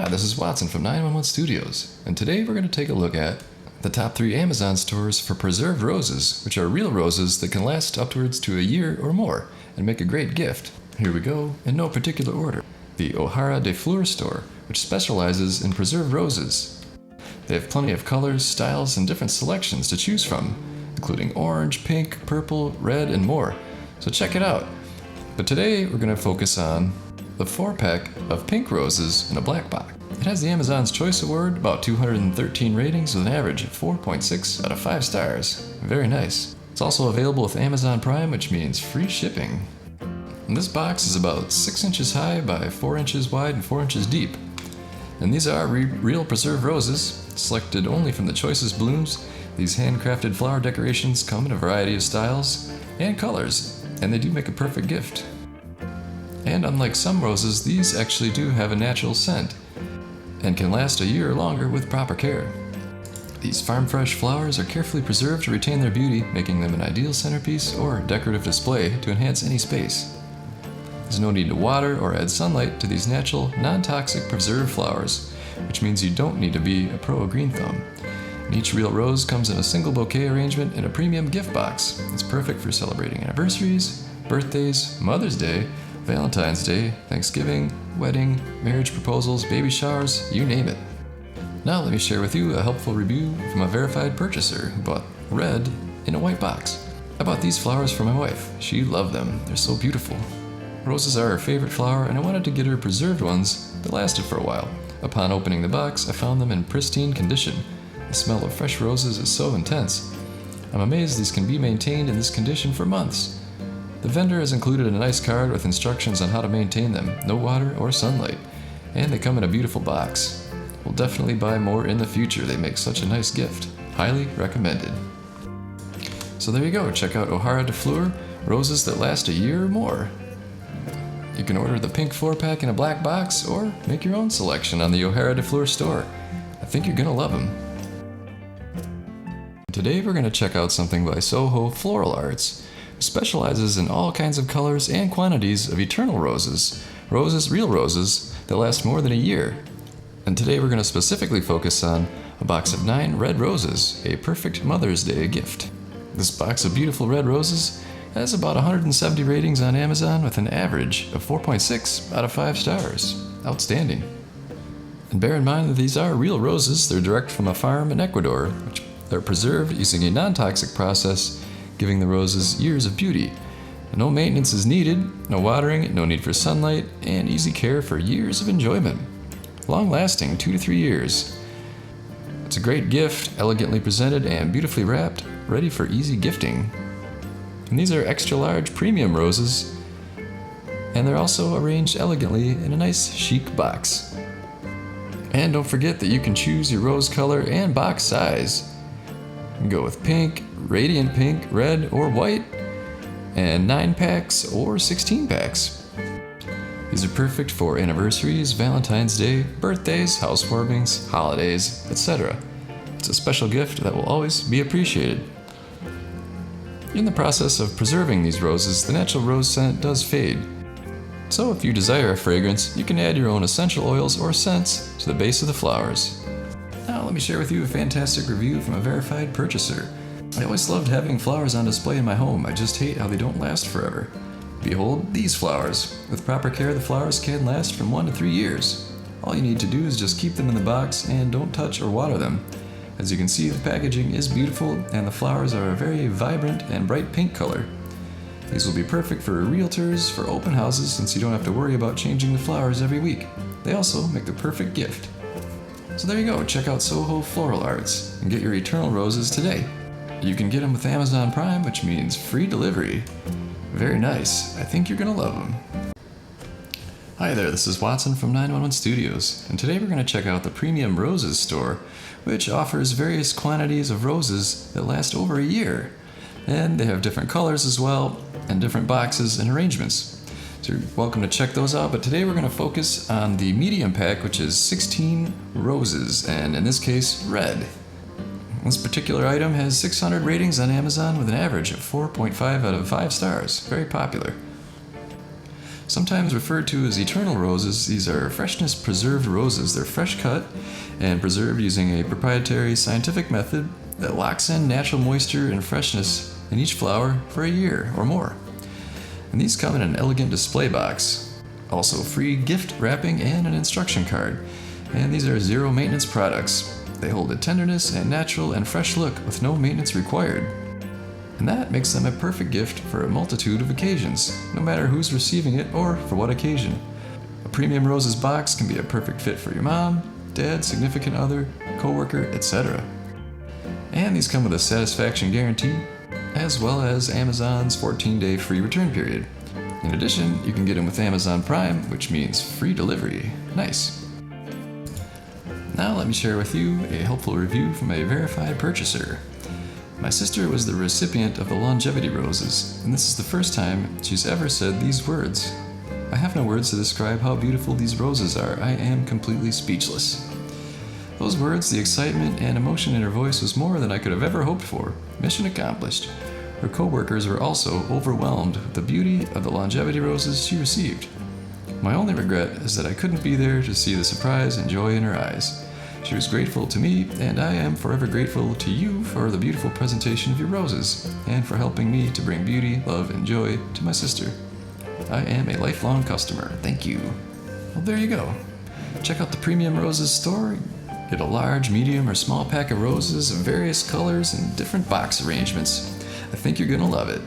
Hi, this is Watson from 911 Studios, and today we're going to take a look at the top 3 Amazon stores for preserved roses, which are real roses that can last upwards to a year or more and make a great gift. Here we go, in no particular order. The Ohara Des Fleur store, which specializes in preserved roses. They have plenty of colors, styles, and different selections to choose from, including orange, pink, purple, red, and more. So check it out. But today we're going to focus on the 4-pack of pink roses in a black box. It has the Amazon's Choice Award, about 213 ratings with an average of 4.6 out of 5 stars. Very nice. It's also available with Amazon Prime, which means free shipping. And this box is about 6 inches high by 4 inches wide and 4 inches deep. And these are real preserved roses, selected only from the choicest blooms. These handcrafted flower decorations come in a variety of styles and colors, and they do make a perfect gift. And unlike some roses, these actually do have a natural scent and can last a year or longer with proper care. These farm-fresh flowers are carefully preserved to retain their beauty, making them an ideal centerpiece or decorative display to enhance any space. There's no need to water or add sunlight to these natural, non-toxic preserved flowers, which means you don't need to be a pro green thumb. And each real rose comes in a single bouquet arrangement in a premium gift box. It's perfect for celebrating anniversaries, birthdays, Mother's Day, Valentine's Day, Thanksgiving, wedding, marriage proposals, baby showers, you name it. Now let me share with you a helpful review from a verified purchaser who bought red in a white box. I bought these flowers for my wife. She loved them. They're so beautiful. Roses are her favorite flower, and I wanted to get her preserved ones that lasted for a while. Upon opening the box, I found them in pristine condition. The smell of fresh roses is so intense. I'm amazed these can be maintained in this condition for months. The vendor has included a nice card with instructions on how to maintain them, no water or sunlight, and they come in a beautiful box. We'll definitely buy more in the future. They make such a nice gift. Highly recommended. So there you go, check out Ohara Des Fleur, roses that last a year or more. You can order the pink 4-pack in a black box or make your own selection on the Ohara Des Fleur store. I think you're gonna love them. Today we're gonna check out something by Soho Floral specializes in all kinds of colors and quantities of eternal roses, real roses, that last more than a year. And today we're going to specifically focus on a box of 9 red roses, a perfect Mother's Day gift. This box of beautiful red roses has about 170 ratings on Amazon with an average of 4.6 out of 5 stars. Outstanding. And bear in mind that these are real roses. They're direct from a farm in Ecuador, which they're preserved using a non-toxic process, giving the roses years of beauty. No maintenance is needed, no watering, no need for sunlight, and easy care for years of enjoyment. Long-lasting, 2 to 3 years. It's a great gift, elegantly presented and beautifully wrapped, ready for easy gifting. And these are extra large premium roses, and they're also arranged elegantly in a nice chic box. And don't forget that you can choose your rose color and box size. You can go with pink, radiant pink, red, or white, and 9 packs or 16 packs. These are perfect for anniversaries, Valentine's Day, birthdays, housewarmings, holidays, etc. It's a special gift that will always be appreciated. In the process of preserving these roses, the natural rose scent does fade. So if you desire a fragrance, you can add your own essential oils or scents to the base of the flowers. Now let me share with you a fantastic review from a verified purchaser. I always loved having flowers on display in my home. I just hate how they don't last forever. Behold these flowers. With proper care, the flowers can last from 1 to 3 years. All you need to do is just keep them in the box and don't touch or water them. As you can see, the packaging is beautiful and the flowers are a very vibrant and bright pink color. These will be perfect for realtors, for open houses, since you don't have to worry about changing the flowers every week. They also make the perfect gift. So there you go, check out Soho Floral and get your eternal roses today. You can get them with Amazon Prime, which means free delivery. Very nice. I think you're gonna love them. Hi there, this is Watson from 911 Studios, and today we're gonna check out the Premium Roses store, which offers various quantities of roses that last over a year. And they have different colors as well, and different boxes and arrangements. So you're welcome to check those out, but today we're gonna focus on the medium pack, which is 16 roses, and in this case, red. This particular item has 600 ratings on Amazon with an average of 4.5 out of 5 stars. Very popular. Sometimes referred to as eternal roses, these are freshness preserved roses. They're fresh cut and preserved using a proprietary scientific method that locks in natural moisture and freshness in each flower for a year or more. And these come in an elegant display box. Also free gift wrapping and an instruction card. And these are zero maintenance products. They hold a tenderness and natural and fresh look with no maintenance required. And that makes them a perfect gift for a multitude of occasions, no matter who's receiving it or for what occasion. A premium roses box can be a perfect fit for your mom, dad, significant other, coworker, etc. And these come with a satisfaction guarantee, as well as Amazon's 14-day free return period. In addition, you can get them with Amazon Prime, which means free delivery. Nice. Now let me share with you a helpful review from a verified purchaser. My sister was the recipient of the longevity roses, and this is the first time she's ever said these words. I have no words to describe how beautiful these roses are. I am completely speechless. Those words, the excitement and emotion in her voice was more than I could have ever hoped for. Mission accomplished. Her co-workers were also overwhelmed with the beauty of the longevity roses she received. My only regret is that I couldn't be there to see the surprise and joy in her eyes. She was grateful to me, and I am forever grateful to you for the beautiful presentation of your roses, and for helping me to bring beauty, love, and joy to my sister. I am a lifelong customer. Thank you. Well, there you go. Check out the Premium Roses store. Get a large, medium, or small pack of roses of various colors and different box arrangements. I think you're gonna love it.